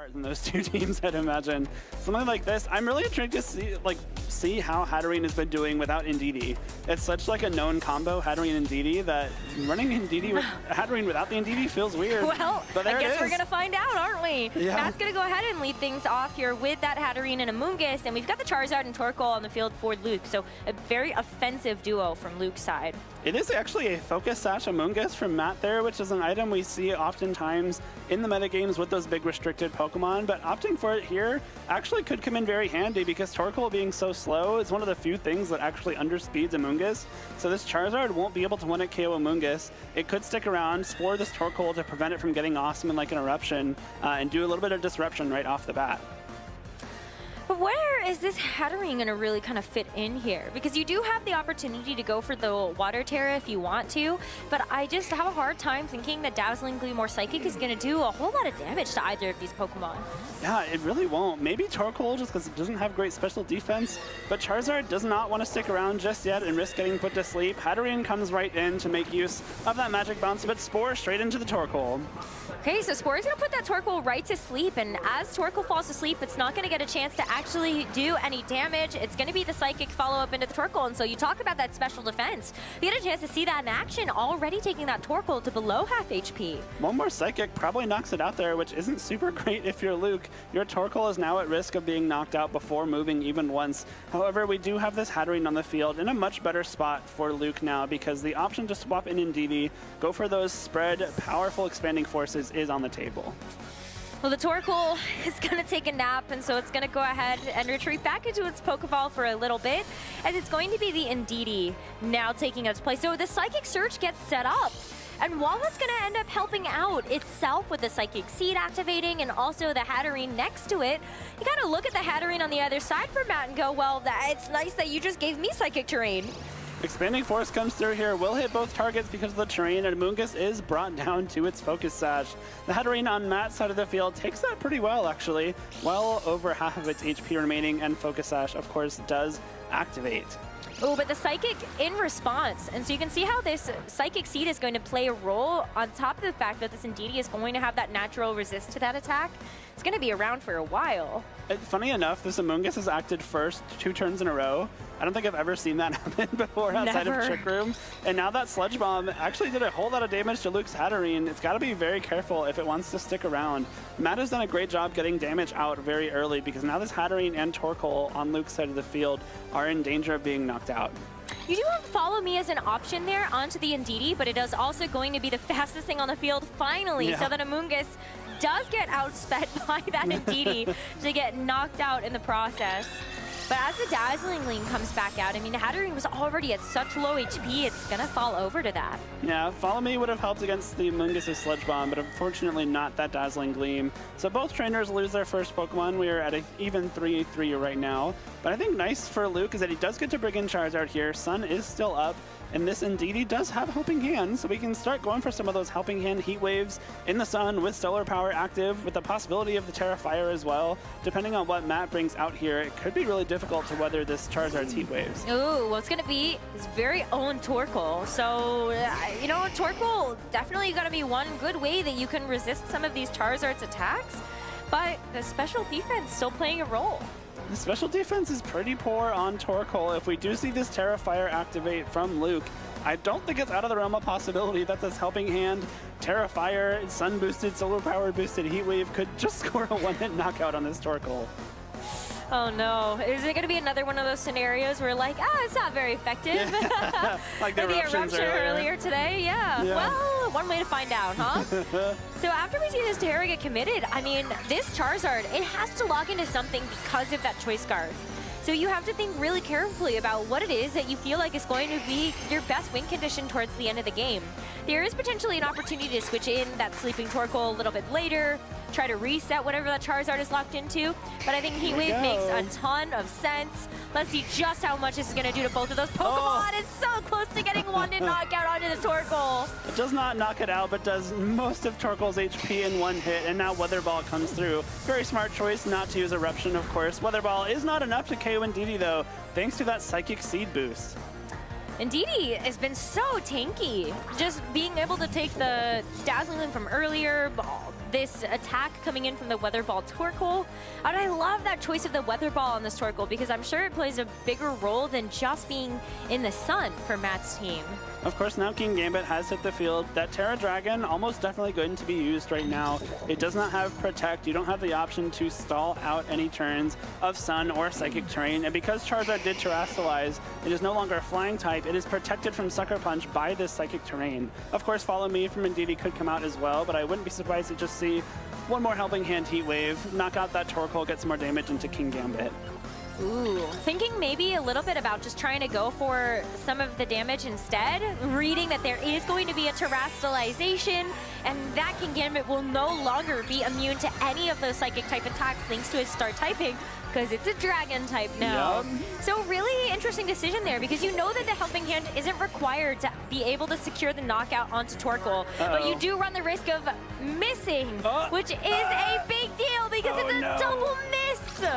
apart than those two teams, I'd imagine. Something like this, I'm really intrigued to see how Hatterene has been doing without Indeedee. It's such like a known combo, Hatterene and Indeedee, that running Indeedee with Hatterene without the Indeedee feels weird. Well, but there I guess it we're is. gonna find out, aren't we? Yeah. Matt's gonna go ahead and lead things off here with that Hatterene and Amoonguss, and we've got the Charizard and Torkoal on the field for Luke, so a very offensive duo from Luke's side. It is actually a Focus Sash Amoonguss from Matt there, which is an item we see oftentimes in the metagames with those big restricted Pokemon, but opting for it here actually could come in very handy because Torkoal being so slow is one of the few things that actually underspeeds Amoonguss. So this Charizard won't be able to one-hit KO Amoonguss. It could stick around, spore this Torkoal to prevent it from getting awesome in like an eruption, and do a little bit of disruption right off the bat. But where is this Hatterene going to really kind of fit in here? Because you do have the opportunity to go for the Water Terra if you want to, but I just have a hard time thinking that Dazzling Gleam or Psychic is going to do a whole lot of damage to either of these Pokemon. Yeah, it really won't. Maybe Torkoal just because it doesn't have great special defense, but Charizard does not want to stick around just yet and risk getting put to sleep. Hatterene comes right in to make use of that Magic Bounce, but Spore straight into the Torkoal. Okay, so Spore is going to put that Torkoal right to sleep, and as Torkoal falls asleep, it's not going to get a chance to actually do any damage. It's going to be the Psychic follow-up into the Torkoal, and so you talk about that special defense. You get a chance to see that in action, already taking that Torkoal to below half HP. One more Psychic probably knocks it out there, which isn't super great if you're Luke. Your Torkoal is now at risk of being knocked out before moving even once. However, we do have this Hatterene on the field in a much better spot for Luke now because the option to swap in Indeedee, go for those spread, powerful expanding forces is on the table. Well, the Torkoal is going to take a nap, and so it's going to go ahead and retreat back into its Pokeball for a little bit, and it's going to be the Indeedee now taking its place. So the Psychic Surge gets set up, and while it's going to end up helping out itself with the Psychic Seed activating and also the Hatterene next to it, you got to look at the Hatterene on the other side for Matt and go, well, it's nice that you just gave me Psychic Terrain. Expanding Force comes through here, will hit both targets because of the terrain, and Amoonguss is brought down to its Focus Sash. The Hatterene on Matt's side of the field takes that pretty well, actually. Well over half of its HP remaining, and Focus Sash, of course, does activate. Oh, but the Psychic in response. And so you can see how this Psychic Seed is going to play a role on top of the fact that this Indeedee is going to have that natural resist to that attack. It's going to be around for a while. Funny enough, this Amoonguss has acted first 2 turns in a row. I don't think I've ever seen that happen before outside of Trick Room. And now that Sludge Bomb actually did a whole lot of damage to Luke's Hatterene. It's got to be very careful if it wants to stick around. Matt has done a great job getting damage out very early because now this Hatterene and Torkoal on Luke's side of the field are in danger of being knocked out. You do have Follow Me as an option there onto the Indeedee, but it is also going to be the fastest thing on the field finally, so that Amoonguss does get outsped by that Indeedee to get knocked out in the process. But as the Dazzling Gleam comes back out, I mean, Hatterene was already at such low HP, it's going to fall over to that. Yeah, Follow Me would have helped against the Amoonguss' Sludge Bomb, but unfortunately not that Dazzling Gleam. So both trainers lose their first Pokemon. We are at an even 3-3 right now. But I think nice for Luke is that he does get to bring in Charizard here. Sun is still up, and this Indeedee does have Helping Hand, so we can start going for some of those Helping Hand Heat Waves in the Sun with Solar Power active, with the possibility of the Terra Fire as well. Depending on what Matt brings out here, it could be really difficult to weather this Charizard's Heat Waves. Ooh, well, it's going to be his very own Torkoal. So, you know, Torkoal definitely going to be one good way that you can resist some of these Charizard's attacks, but the special defense still playing a role. The special defense is pretty poor on Torkoal. If we do see this Terra Fire activate from Luke, I don't think it's out of the realm of possibility that this Helping Hand, Terra Fire, Sun boosted, Solar Power boosted Heat Wave could just score a one-hit knockout on this Torkoal. Oh no, is it going to be another one of those scenarios where like, it's not very effective? Yeah. Like the eruption earlier today? Yeah. Well, one way to find out, huh? So after we see this Terra get committed, I mean, this Charizard, it has to lock into something because of that Choice Scarf. So you have to think really carefully about what it is that you feel like is going to be your best win condition towards the end of the game. There is potentially an opportunity to switch in that Sleeping Torkoal a little bit later, try to reset whatever that Charizard is locked into, but I think Heat Wave makes a ton of sense. Let's see just how much this is going to do to both of those Pokemon. It's so close to getting one to knock out onto the Torkoal. It does not knock it out, but does most of Torkoal's HP in one hit, and now Weather Ball comes through. Very smart choice not to use Eruption, of course. Weather Ball is not enough to KO Indeedee, though, thanks to that Psychic Seed boost. Indeedee has been so tanky. Just being able to take the Dazzling Gleam from earlier, this attack coming in from the Weather Ball Torkoal. And I love that choice of the Weather Ball on this Torkoal because I'm sure it plays a bigger role than just being in the sun for Matt's team. Of course, now King Gambit has hit the field. That Terra Dragon, almost definitely going to be used right now. It does not have Protect. You don't have the option to stall out any turns of Sun or Psychic Terrain. And because Charizard did Terrastallize, it is no longer a flying type. It is protected from Sucker Punch by this Psychic Terrain. Of course, Follow Me from Indeedee could come out as well, but I wouldn't be surprised to just see one more Helping Hand Heat Wave, knock out that Torkoal, get some more damage into King Gambit. Ooh, thinking maybe a little bit about just trying to go for some of the damage instead, reading that there is going to be a Terrastalization, and that King Gambit will no longer be immune to any of those Psychic type attacks thanks to his Star typing, because it's a Dragon type now. Yep. So really interesting decision there, because you know that the Helping Hand isn't required to be able to secure the knockout onto Torkoal, but you do run the risk of missing, which is a big deal because it's a double miss.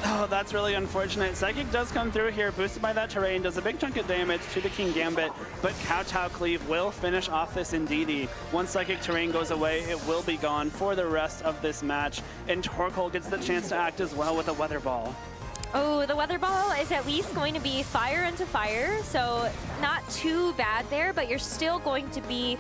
Oh, that's really unfortunate. Psychic does come through here, boosted by that terrain, does a big chunk of damage to the King Gambit, but Kowtow Cleave will finish off this Indeedee. Once Psychic Terrain goes away, it will be gone for the rest of this match, and Torkoal gets the chance to act as well with a Weather Ball. Oh, the Weather Ball is at least going to be fire into fire, so not too bad there, but you're still going to be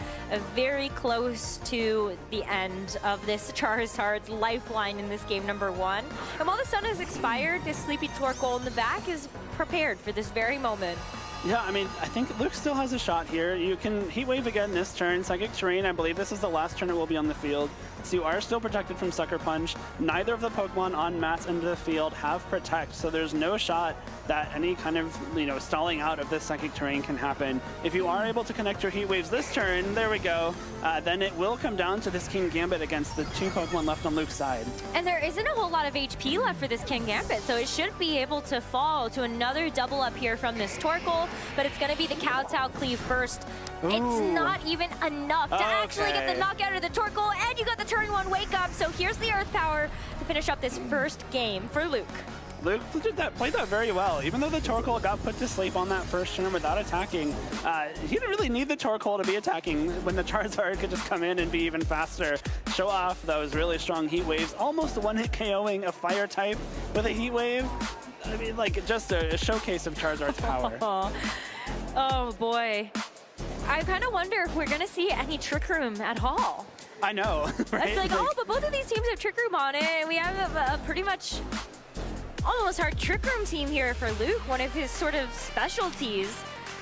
very close to the end of this Charizard's lifeline in this game number 1. And while the sun has expired, this Sleepy Torkoal in the back is prepared for this very moment. Yeah, I mean, I think Luke still has a shot here. You can Heat Wave again this turn. Psychic Terrain, I believe this is the last turn it will be on the field. So you are still protected from Sucker Punch. Neither of the Pokemon on Matt's end of the field have Protect, so there's no shot that any kind of, stalling out of this Psychic Terrain can happen. If you are able to connect your Heat Waves this turn, there we go, then it will come down to this King Gambit against the 2 Pokemon left on Luke's side. And there isn't a whole lot of HP left for this King Gambit, so it should be able to fall to another double up here from this Torkoal, but it's going to be the Kowtow Cleave first. Ooh. It's not even enough to actually get the knockout of the Torkoal, and you got the turn 1 wake up, so here's the Earth Power to finish up this first game for Luke. Luke played that very well. Even though the Torkoal got put to sleep on that first turn without attacking, he didn't really need the Torkoal to be attacking when the Charizard could just come in and be even faster. Show off those really strong Heat Waves, almost one-hit KOing a Fire type with a Heat Wave. I mean, like, just a showcase of Charizard's power. Oh, boy. I kind of wonder if we're going to see any Trick Room at all. I know, right? It's like, but both of these teams have Trick Room on it, and we have a pretty much almost hard Trick Room team here for Luke, one of his sort of specialties.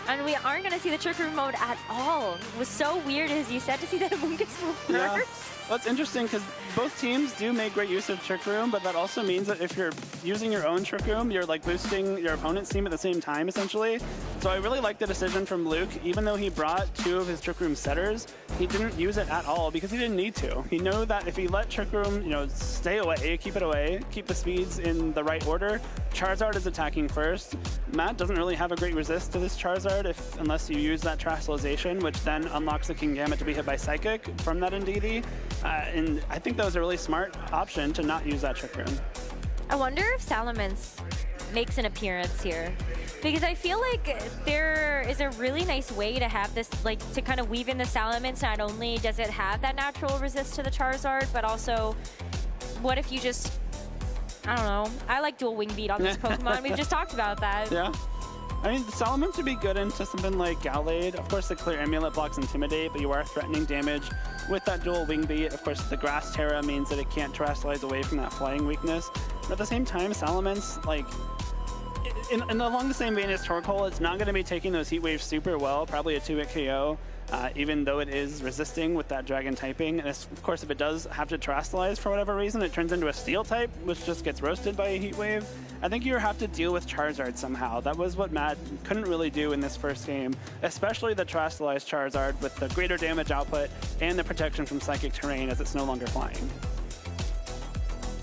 And we aren't going to see the Trick Room mode at all. It was so weird, as you said, to see that Mungus move first. Yeah. Well, it's interesting because both teams do make great use of Trick Room, but that also means that if you're using your own Trick Room, you're like boosting your opponent's team at the same time, essentially. So I really like the decision from Luke. Even though he brought 2 of his Trick Room setters, he didn't use it at all because he didn't need to. He knew that if he let Trick Room, stay away, keep it away, keep the speeds in the right order, Charizard is attacking first. Matt doesn't really have a great resist to this Charizard unless you use that Terrastalization, which then unlocks the King Gambit to be hit by Psychic from that Indeedee. And I think that was a really smart option to not use that Trick Room. I wonder if Salamence makes an appearance here, because I feel like there is a really nice way to have this, like, to kind of weave in the Salamence. Not only does it have that natural resist to the Charizard, but also, what if you just, I don't know, I like dual Wing Beat on this Pokemon. We've just talked about that. Yeah. I mean, the Salamence would be good into something like Gallade. Of course, the Clear Amulet blocks Intimidate, but you are threatening damage with that dual Wing Beat. Of course, the Grass Terra means that it can't Terrastalize away from that flying weakness. But at the same time, Salamence, like, along the same vein as Torkoal, it's not going to be taking those Heat Waves super well, probably a 2-hit KO, even though it is resisting with that Dragon typing. And of course, if it does have to Terrastalize for whatever reason, it turns into a Steel type, which just gets roasted by a Heat Wave. I think you have to deal with Charizard somehow. That was what Matt couldn't really do in this first game, especially the Terrastalized Charizard with the greater damage output and the protection from Psychic Terrain as it's no longer flying.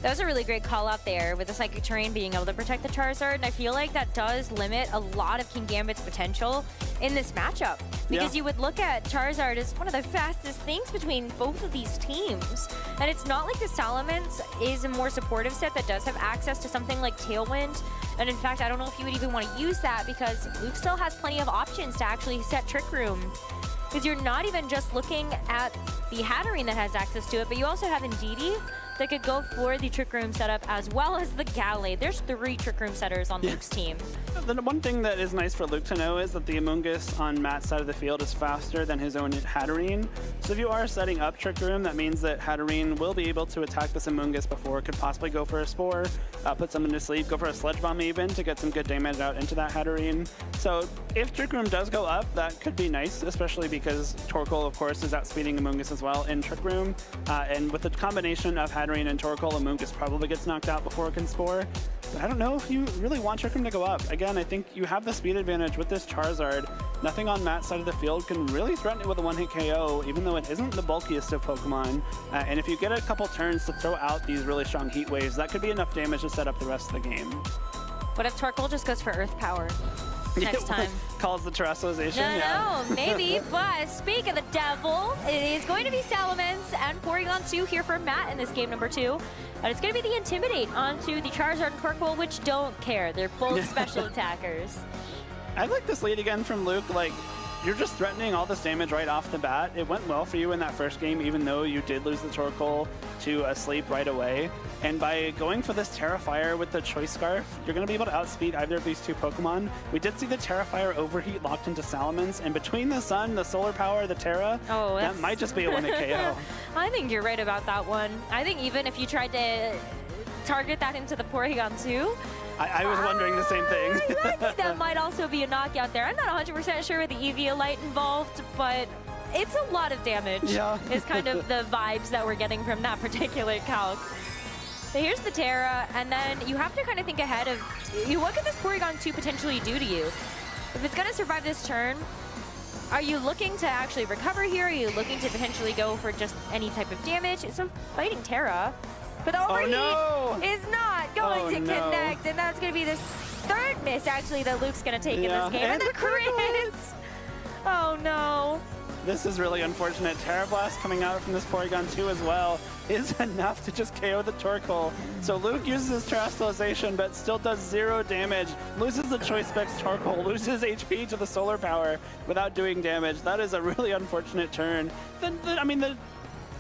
That was a really great call out there with the Psychic Terrain being able to protect the Charizard, and I feel like that does limit a lot of King Gambit's potential in this matchup. Because you would look at Charizard as one of the fastest things between both of these teams. And it's not like the Salamence is a more supportive set that does have access to something like Tailwind. And in fact, I don't know if you would even want to use that because Luke still has plenty of options to actually set Trick Room. because you're not even just looking at the Hatterene that has access to it, but you also have Indeedee that could go for the Trick Room setup as well as the Gallade. There's 3 Trick Room setters on Luke's team. The one thing that is nice for Luke to know is that the Amoonguss on Matt's side of the field is faster than his own Hatterene. So if you are setting up Trick Room, that means that Hatterene will be able to attack this Amoonguss before it could possibly go for a Spore, put someone to sleep, go for a Sledge Bomb even to get some good damage out into that Hatterene. So if Trick Room does go up, that could be nice, especially because Torkoal, of course, is outspeeding Amoonguss as well in Trick Room. And with the combination of Hatterene and Torkoal, Amoonguss probably gets knocked out before it can Spore. But I don't know if you really want Trick Room to go up. Again, I think you have the speed advantage with this Charizard. Nothing on Matt's side of the field can really threaten it with a one-hit KO, even though it isn't the bulkiest of Pokemon. And if you get a couple turns to throw out these really strong Heat Waves, that could be enough damage to set up the rest of the game. What if Torkoal just goes for Earth Power next time? Calls the Terrestrialization? No, maybe. But speak of the devil, it is going to be Salamence and Porygon 2 here for Matt in this game number 2. But it's going to be the Intimidate onto the Charizard and Torkoal, which don't care. They're both special attackers. I like this lead again from Luke. Like, you're just threatening all this damage right off the bat. It went well for you in that first game, even though you did lose the Torkoal to a sleep right away. And by going for this Terrafire with the Choice Scarf, you're going to be able to outspeed either of these 2 Pokemon. We did see the Terrafire overheat locked into Salamence, and between the Sun, the Solar Power, the Terra, that might just be a one-hit KO. I think you're right about that one. I think even if you tried to target that into the Porygon 2, I was wondering the same thing. I think that might also be a knockout there. I'm not 100% sure with the Eviolite involved, but it's a lot of damage. Yeah. Is kind of the vibes that we're getting from that particular calc. So here's the Terra, and then you have to kind of think ahead of what could this Porygon 2 potentially do to you? If it's going to survive this turn, are you looking to actually recover here? Are you looking to potentially go for just any type of damage? It's a fighting Terra. But the overheat is not going to connect, and that's going to be the 3rd miss, actually, that Luke's going to take in this game. And the crit! Oh, no. This is really unfortunate. Terra Blast coming out from this Porygon 2 as well is enough to just KO the Torkoal. So Luke uses his Terrestrialization, but still does 0 damage. Loses the Choice Specs Torkoal, loses HP to the Solar Power without doing damage. That is a really unfortunate turn. I mean, the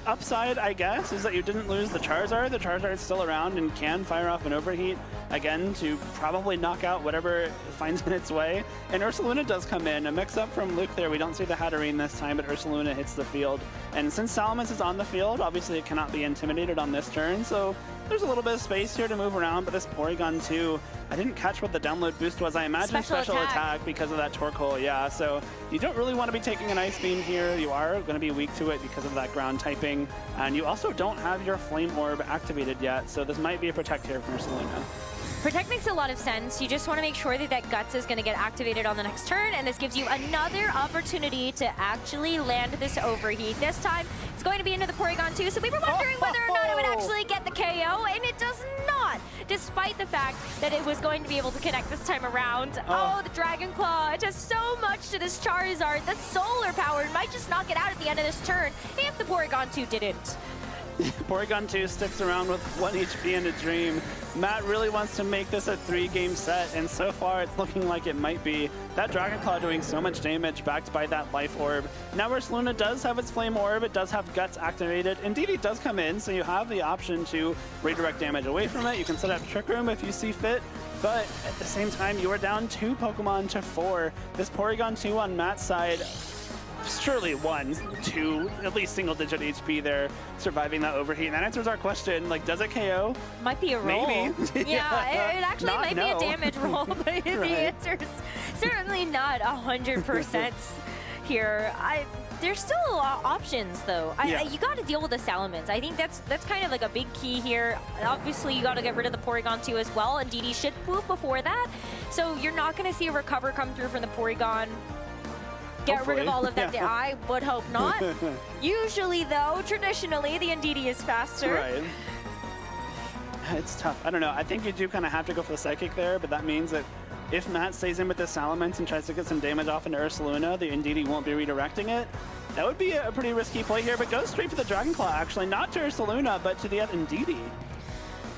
upside, I guess, is that you didn't lose the Charizard. The Charizard's still around and can fire off an Overheat, again, to probably knock out whatever finds in its way. And Ursaluna does come in. A mix-up from Luke there. We don't see the Hatterene this time, but Ursaluna hits the field. And since Salamence is on the field, obviously it cannot be intimidated on this turn, so there's a little bit of space here to move around, but this Porygon 2, I didn't catch what the download boost was. I imagine special attack because of that Torkoal, yeah. So you don't really want to be taking an Ice Beam here. You are going to be weak to it because of that ground typing. And you also don't have your Flame Orb activated yet, so this might be a Protect here from Ursaluna. Protect makes a lot of sense. You just want to make sure that that Guts is going to get activated on the next turn, and this gives you another opportunity to actually land this Overheat. This time, it's going to be into the Porygon 2, so we were wondering whether or not it would actually get the KO, and it does not, despite the fact that it was going to be able to connect this time around. Oh, the Dragon Claw. It does so much to this Charizard. The Solar Power might just knock it out at the end of this turn if the Porygon 2 didn't. Porygon 2 sticks around with 1 HP and a dream. Matt really wants to make this a 3-game set, and so far it's looking like it might be. That Dragon Claw doing so much damage backed by that Life Orb. Now Ursaluna does have its Flame Orb, it does have Guts activated. Indeed, it does come in, so you have the option to redirect damage away from it. You can set up Trick Room if you see fit. But at the same time, you are down 2 Pokemon to 4. This Porygon 2 on Matt's side, surely 1, 2, at least single-digit HP there, surviving that Overheat. And that answers our question, like, does it KO? Might be a roll. Maybe. Yeah, it actually might be a damage roll, but the answer is certainly not 100% here. There's still a lot of options, though. You got to deal with the Salamence. I think that's kind of like a big key here. Obviously, you got to get rid of the Porygon 2 as well, and Indeedee should move before that. So you're not going to see a recover come through from the Porygon. Get rid of all of that. I would hope not. Usually, though, traditionally, the Indeedee is faster. Right. It's tough. I don't know. I think you do kind of have to go for the Psychic there, but that means that if Matt stays in with the Salamence and tries to get some damage off into Ursaluna, the Indeedee won't be redirecting it. That would be a pretty risky play here, but goes straight for the Dragon Claw, actually. Not to Ursaluna, but to the Indeedee.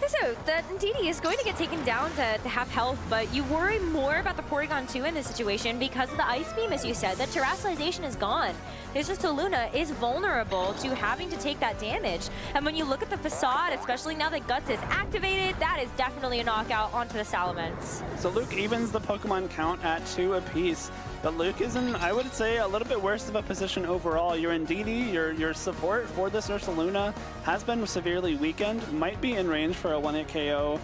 So Luke that Ndidi is going to get taken down to half health, but you worry more about the Porygon 2 in this situation because of the Ice Beam, as you said. The Terrestrialization is gone. This Ursaluna is vulnerable to having to take that damage. And when you look at the Facade, especially now that Guts is activated, that is definitely a knockout onto the Salamence. So Luke evens the Pokemon count at 2 apiece. But Luke is in, I would say, a little bit worse of a position overall. Your Ndidi, your support for this Ursaluna has been severely weakened, might be in range for a 1-hit KO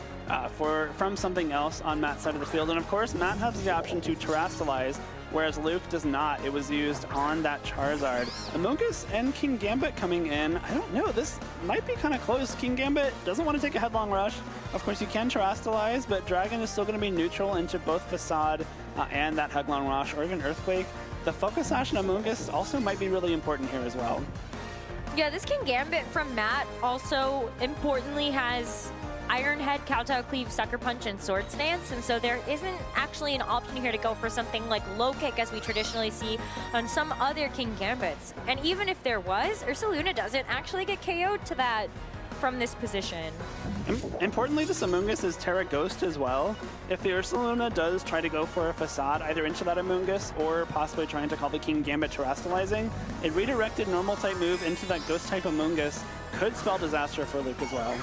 from something else on Matt's side of the field. And of course, Matt has the option to Terrestrialize, whereas Luke does not. It was used on that Charizard. Amoonguss and King Gambit coming in. I don't know, this might be kind of close. King Gambit doesn't want to take a Headlong Rush. Of course, you can Terrestrialize, but Dragon is still going to be neutral into both Facade and that Headlong Rush, or even Earthquake. The Focus Sash and Amoonguss also might be really important here as well. Yeah, this King Gambit from Matt also importantly has Iron Head, Kowtow Cleave, Sucker Punch, and Sword Stance, and so there isn't actually an option here to go for something like Low Kick as we traditionally see on some other King Gambits. And even if there was, Ursaluna doesn't actually get KO'd to that from this position. Importantly, this Amoonguss is Terra Ghost as well. If the Ursaluna does try to go for a Facade, either into that Amoonguss or possibly trying to call the King Gambit Terrestrializing, a redirected normal type move into that Ghost type Amoonguss could spell disaster for Luke as well.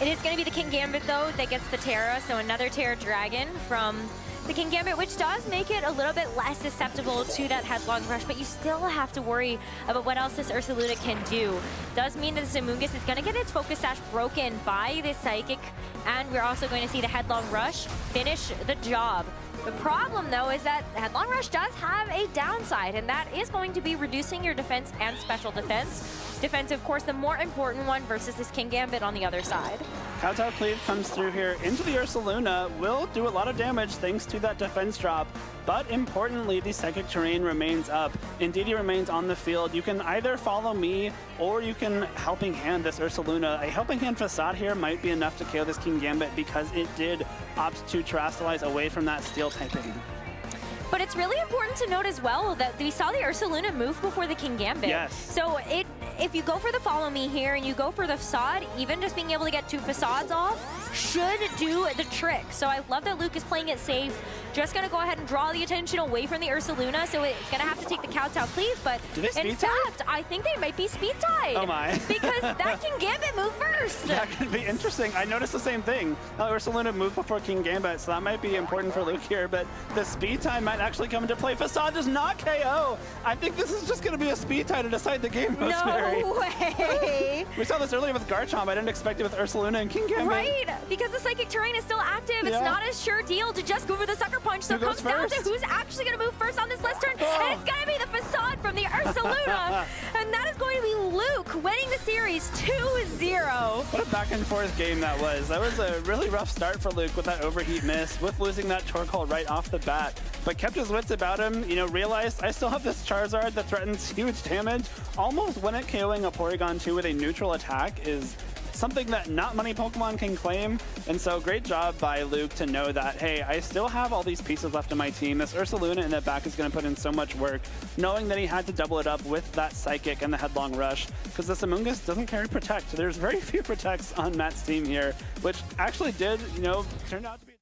It is going to be the King Gambit, though, that gets the Terra, so another Terra Dragon from the King Gambit, which does make it a little bit less susceptible to that Headlong Rush, but you still have to worry about what else this Ursaluna can do. Does mean that this Amoonguss is going to get its Focus Sash broken by this Psychic, and we're also going to see the Headlong Rush finish the job. The problem, though, is that Headlong Rush does have a downside, and that is going to be reducing your defense and special defense. Defense, of course, the more important one versus this King Gambit on the other side. Kowtow Cleave comes through here into the Ursaluna, will do a lot of damage thanks to that defense drop, but importantly, the Psychic Terrain remains up. Ndidi remains on the field. You can either follow me, or you can Helping Hand this Ursaluna. A Helping Hand Facade here might be enough to KO this King Gambit because it did opt to Terrestrialize away from that Steel typing. But it's really important to note as well that we saw the Ursaluna move before the King Gambit. Yes. So if you go for the Follow Me here and you go for the Facade, even just being able to get 2 Facades off should do the trick. So I love that Luke is playing it safe. Just going to go ahead and draw the attention away from the Ursaluna, so it's going to have to take the Kowtow Cleave, but in fact, I think they might be speed tied. Oh my. Because that King Gambit moved first. That could be interesting. I noticed the same thing. Ursaluna moved before King Gambit, so that might be important for Luke here, but the speed tie might actually come into play. Facade does not KO. I think this is just going to be a speed tie to decide the game, Rosemary. No way. We saw this earlier with Garchomp. I didn't expect it with Ursaluna and King Gambit. Right, because the Psychic Terrain is still active. It's not a sure deal to just go for the Sucker Punch, so it comes down to who's actually going to move first on this last turn, and it's going to be the Facade from the Ursaluna, and that is going to be Luke winning the series 2-0. What a back and forth game that was. That was a really rough start for Luke with that overheat miss, with losing that Torque Hole right off the bat, but kept his wits about him, you know, realized I still have this Charizard that threatens huge damage. Almost when it KOing a Porygon 2 with a neutral attack is something that not many Pokemon can claim, and so great job by Luke to know that, hey, I still have all these pieces left in my team. This Ursaluna in the back is going to put in so much work, knowing that he had to double it up with that Psychic and the Headlong Rush, because this Amoonguss doesn't carry Protect. There's very few Protects on Matt's team here, which actually did, you know, turn out to be